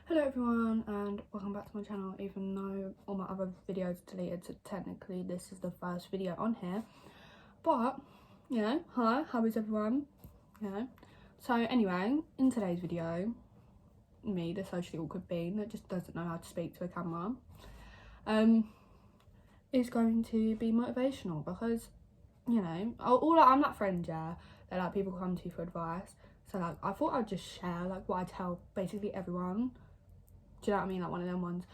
Hello everyone and welcome back to my channel, even though all my other videos are deleted, so technically this is the first video on here. But, you know, hi, how is everyone? You know, so anyway, in today's video, me, the socially awkward being that just doesn't know how to speak to a camera, is going to be motivational because, you know, I'm that friend, yeah, that like people come to for advice. So like I thought I'd just share like what I tell basically everyone. Do you know what I mean? Like one of them ones.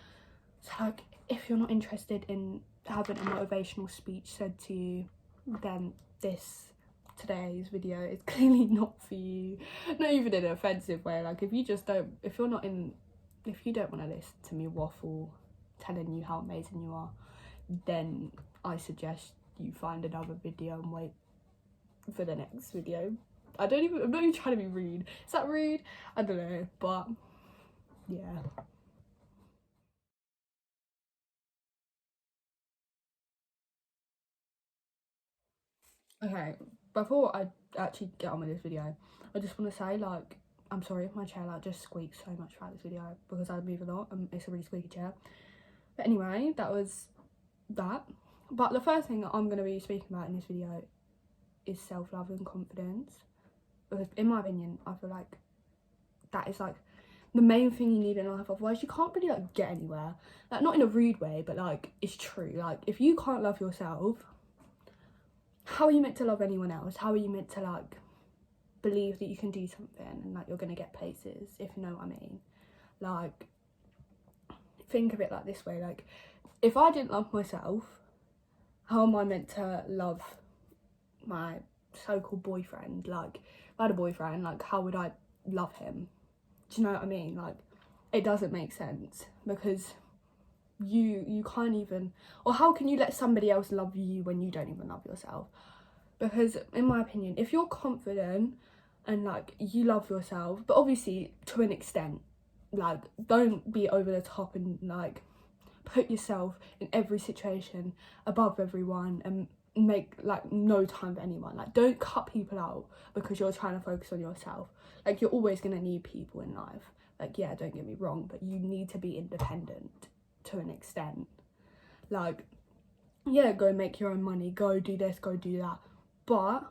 So like if you're not interested in having a motivational speech said to you, then today's video is clearly not for you. Not even in an offensive way. Like if you don't want to listen to me waffle telling you how amazing you are, then I suggest you find another video and wait for the next video. I'm not even trying to be rude. Is that rude? I don't know, but yeah. Okay, before I actually get on with this video, I just want to say, like, I'm sorry if my chair like just squeaks so much throughout this video because I move a lot and it's a really squeaky chair. But anyway, that was that. But the first thing that I'm going to be speaking about in this video is self-love and confidence, because in my opinion I feel like that is like the main thing you need in life, otherwise you can't really like get anywhere. Like, not in a rude way, but like it's true. Like if you can't love yourself, how are you meant to love anyone else? How are you meant to like believe that you can do something and like you're gonna get places, if you know what I mean? Like, think of it like this way, like if I didn't love myself, how am I meant to love my so-called boyfriend? Like if I had a boyfriend, like how would I love him? Do you know what I mean? Like it doesn't make sense, because you can't even, or how can you let somebody else love you when you don't even love yourself? Because in my opinion, if you're confident and like you love yourself, but obviously to an extent, like don't be over the top and like put yourself in every situation above everyone and make like no time for anyone. Like don't cut people out because you're trying to focus on yourself. Like you're always going to need people in life. Like, yeah, don't get me wrong, but you need to be independent to an extent. Like, yeah, go make your own money, go do this, go do that, but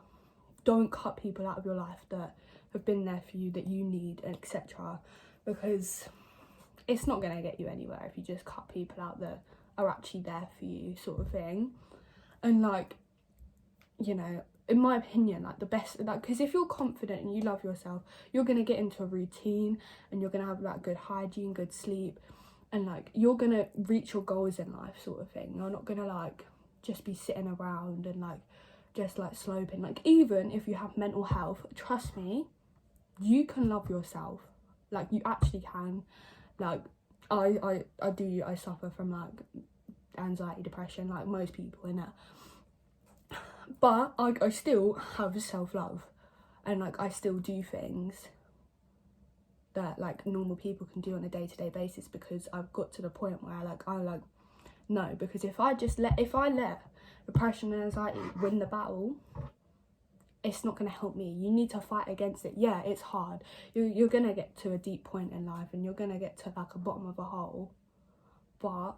don't cut people out of your life that have been there for you, that you need, etc. Because it's not going to get you anywhere if you just cut people out that are actually there for you, sort of thing. And like, you know, in my opinion, like the best, like, because if you're confident and you love yourself, you're going to get into a routine and you're going to have like good hygiene, good sleep, and like you're going to reach your goals in life, sort of thing. You're not going to like just be sitting around and like just like sloping. Like even if you have mental health, trust me, you can love yourself. Like you actually can. Like I suffer from like anxiety, depression, like most people in it, but I still have self-love, and like I still do things that like normal people can do on a day-to-day basis, because I've got to the point where I no, because if I let depression and anxiety win the battle, it's not going to help me. You need to fight against it. Yeah, it's hard. You're going to get to a deep point in life and you're going to get to like a bottom of a hole, but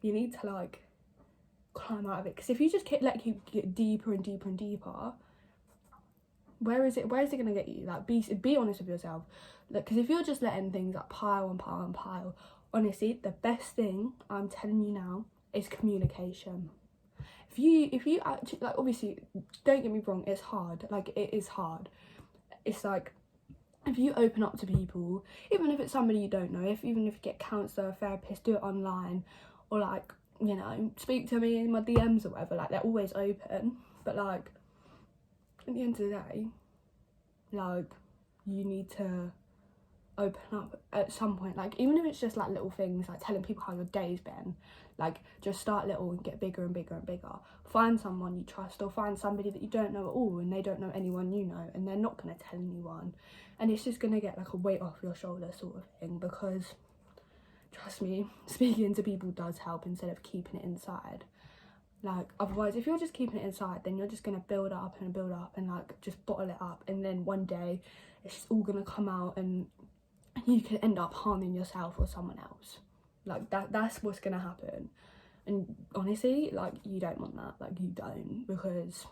you need to like climb out of it, because if you just keep get deeper and deeper and deeper, where is it going to get you? Like be honest with yourself. Like, because if you're just letting things like pile and pile and pile, honestly the best thing I'm telling you now is communication. If you actually, like, obviously don't get me wrong, it's hard. Like it is hard. It's like if you open up to people, even if it's somebody you don't know, even if you get counsellor, therapist, do it online, or like, you know, speak to me in my DMs or whatever, like they're always open. But like at the end of the day, like you need to open up at some point. Like even if it's just like little things, like telling people how your day's been, like just start little and get bigger and bigger and bigger. Find someone you trust, or find somebody that you don't know at all and they don't know anyone you know, and they're not going to tell anyone, and it's just going to get like a weight off your shoulder, sort of thing. Because trust me, speaking to people does help instead of keeping it inside. Like otherwise, if you're just keeping it inside, then you're just going to build up and like just bottle it up, and then one day it's just all going to come out and you could end up harming yourself or someone else. Like that's what's gonna happen. And honestly, like, you don't want that. Like, you don't, because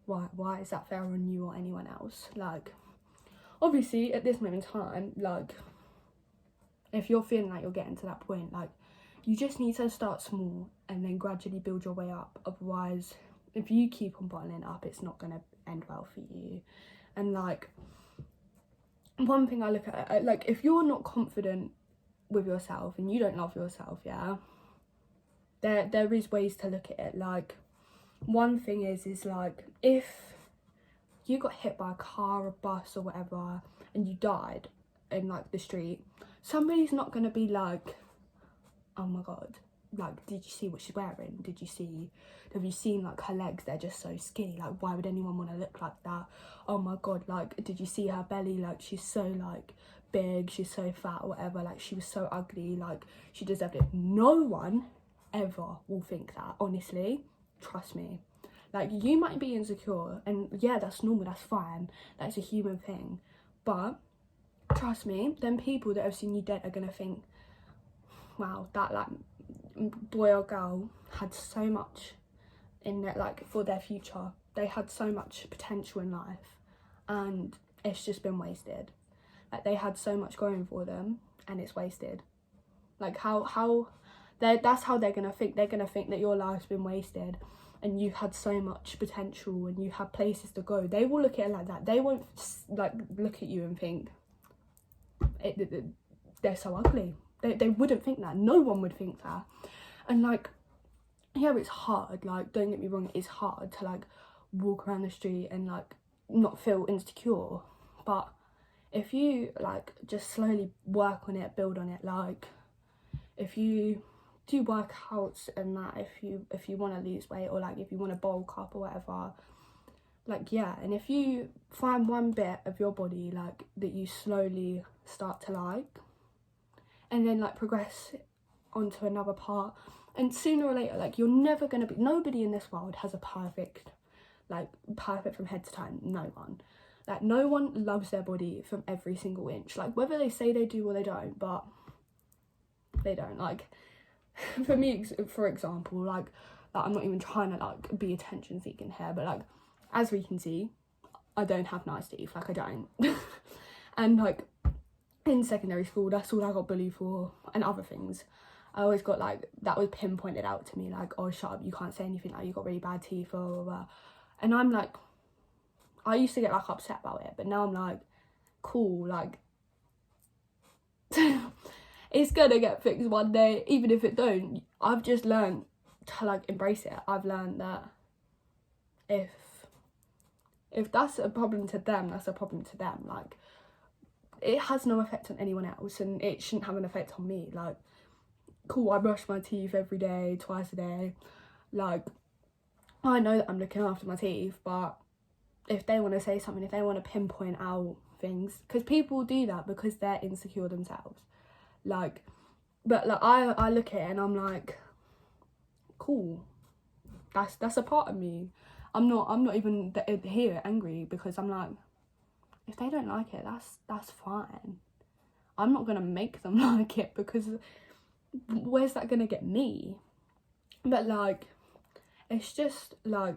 why is that fair on you or anyone else? Like, obviously at this moment in time, like, if you're feeling like you're getting to that point, like, you just need to start small and then gradually build your way up. Otherwise, if you keep on bottling up, it's not gonna end well for you. And like, one thing I look at, like, if you're not confident with yourself and you don't love yourself, yeah, there is ways to look at it. Like, one thing is like, if you got hit by a car, a bus or whatever, and you died in like the street, somebody's not gonna be like, oh my god, like, did you see what she's wearing? Have you seen like her legs? They're just so skinny. Like, why would anyone want to look like that? Oh my god, like, did you see her belly? Like, she's so like big, she's so fat or whatever. Like, she was so ugly, like, she deserved it. No one ever will think that, honestly. Trust me. Like, you might be insecure, and yeah, that's normal, that's fine, that's a human thing, but trust me, them people that have seen you dead are gonna think, wow, that like boy or girl had so much in their, like, for their future. They had so much potential in life and it's just been wasted. Like, they had so much going for them and it's wasted. Like, that's how they're gonna think. They're gonna think that your life's been wasted and you had so much potential and you had places to go. They will look at it like that. They won't like look at you and think they're so ugly. They wouldn't think that. No one would think that. And like, yeah, it's hard. Like, don't get me wrong, it's hard to like walk around the street and like not feel insecure. But if you like just slowly work on it, build on it, like, if you do workouts and that, if you want to lose weight, or like if you want to bulk up or whatever, like, yeah, and if you find one bit of your body like that you slowly start to like, and then like progress onto another part, and sooner or later, like, you're never gonna be, nobody in this world has a perfect from head to toe. No one. Like, no one loves their body from every single inch, like, whether they say they do or they don't, but they don't. Like, for me, for example, like I'm not even trying to like be attention seeking here, but like, as we can see, I don't have nice teeth. Like, I don't. And like, in secondary school, that's all I got bullied for, and other things. I always got like, that was pinpointed out to me, like, oh, shut up, you can't say anything, like, you got really bad teeth, blah, blah, blah. And I'm like, I used to get like upset about it, but now I'm like, cool, like, it's gonna get fixed one day, even if it don't. I've just learned to like embrace it. I've learned that if that's a problem to them, that's a problem to them. Like, it has no effect on anyone else, and it shouldn't have an effect on me. Like, cool, I brush my teeth every day, twice a day. Like, I know that I'm looking after my teeth, but if they want to say something, if they want to pinpoint out things, because people do that because they're insecure themselves. Like, but like, I look at it and I'm like, cool, that's a part of me. I'm not even here angry, because I'm like, if they don't like it, that's fine. I'm not gonna make them like it, because where's that gonna get me? But like, it's just like,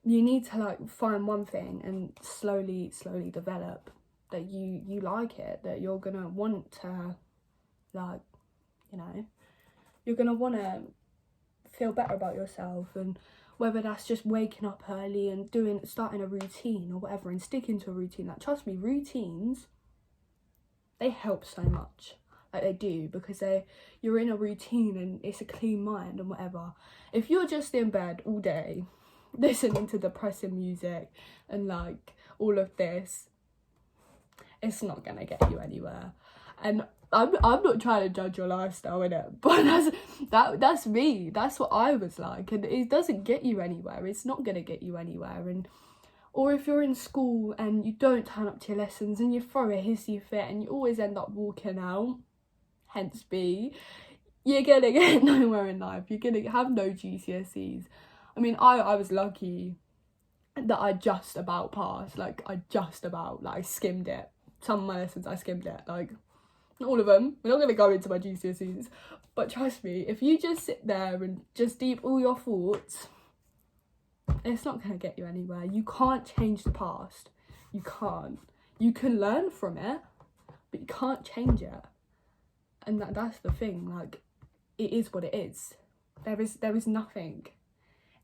you need to like find one thing and slowly develop that you like it, that you're gonna want to, like, you know, you're gonna want to feel better about yourself. And whether that's just waking up early and starting a routine or whatever, and sticking to a routine. Like, trust me, routines, they help so much. Like, they do, because you're in a routine and it's a clean mind and whatever. If you're just in bed all day listening to depressing music and like all of this, it's not gonna get you anywhere. And I'm not trying to judge your lifestyle, innit? But that's me. That's what I was like, and it doesn't get you anywhere. It's not gonna get you anywhere. And or if you're in school and you don't turn up to your lessons and you throw a hissy fit and you always end up walking out, hence B, you're gonna get nowhere in life. You're gonna have no GCSEs. I mean, I was lucky that I just about passed. Like, I skimmed it. some of my lessons I skimmed it, like, not all of them. We're not going to go into my GCSEs, but trust me, if you just sit there and just deep all your thoughts, it's not going to get you anywhere. You can't change the past. You can't. You can learn from it, but you can't change it. And that's the thing, like, it is what it is. There is nothing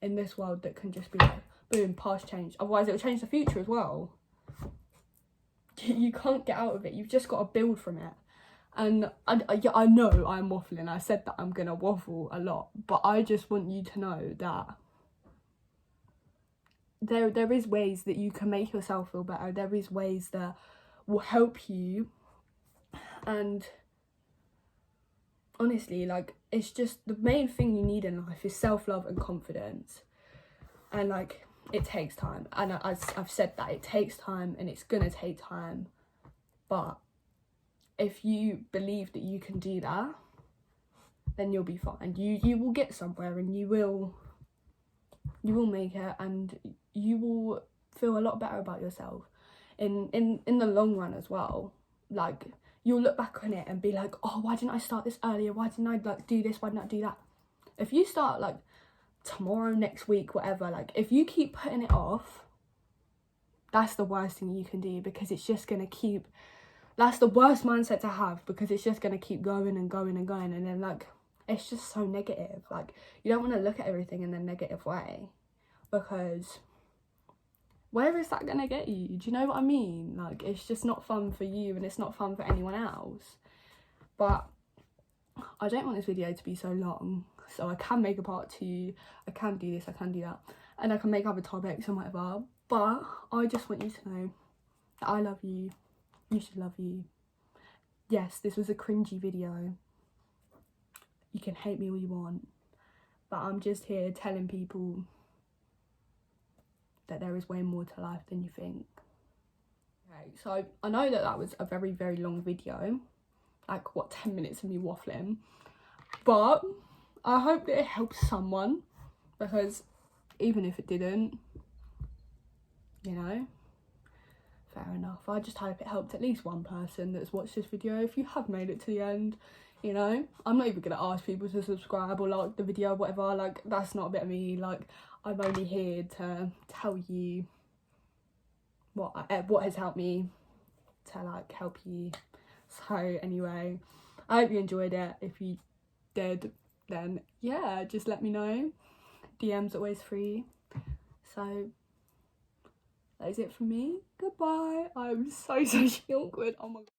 in this world that can just be like, boom, past change. Otherwise it will change the future as well. You can't get out of it. You've just got to build from it. And I know I'm waffling. I said that I'm going to waffle a lot, but I just want you to know that there is ways that you can make yourself feel better. There is ways that will help you. And honestly, like, it's just the main thing you need in life is self-love and confidence. And like, it takes time. And I've said that it takes time, and it's gonna take time. But if you believe that you can do that, then you'll be fine. You will get somewhere, and you will make it, and you will feel a lot better about yourself in the long run as well. Like, you'll look back on it and be like, oh, why didn't I start this earlier? Why didn't I like do this? Why didn't I do that? If you start like tomorrow, next week, whatever, like, if you keep putting it off, that's the worst thing you can do, because it's just gonna keep, that's the worst mindset to have, because it's just gonna keep going and going and going, and then like, it's just so negative. Like, you don't want to look at everything in a negative way, because where is that gonna get you? Do you know what I mean? Like, it's just not fun for you, and it's not fun for anyone else. But I don't want this video to be so long, so I can make a part 2, I can do this, I can do that, and I can make other topics and whatever. But I just want you to know that I love you. You should love you. Yes, this was a cringy video. You can hate me all you want, but I'm just here telling people that there is way more to life than you think. Okay, so I know that was a very, very long video, like, what, 10 minutes of me waffling, but I hope that it helps someone, because even if it didn't, you know, fair enough. I just hope it helped at least one person that's watched this video. If you have made it to the end, you know, I'm not even gonna ask people to subscribe or like the video, whatever. Like, that's not a bit of me. Like, I'm only here to tell you what has helped me to like help you. So anyway, I hope you enjoyed it. If you did, then yeah, just let me know. DM's always free. So that is it from me. Goodbye. I'm so socially awkward. Oh my god.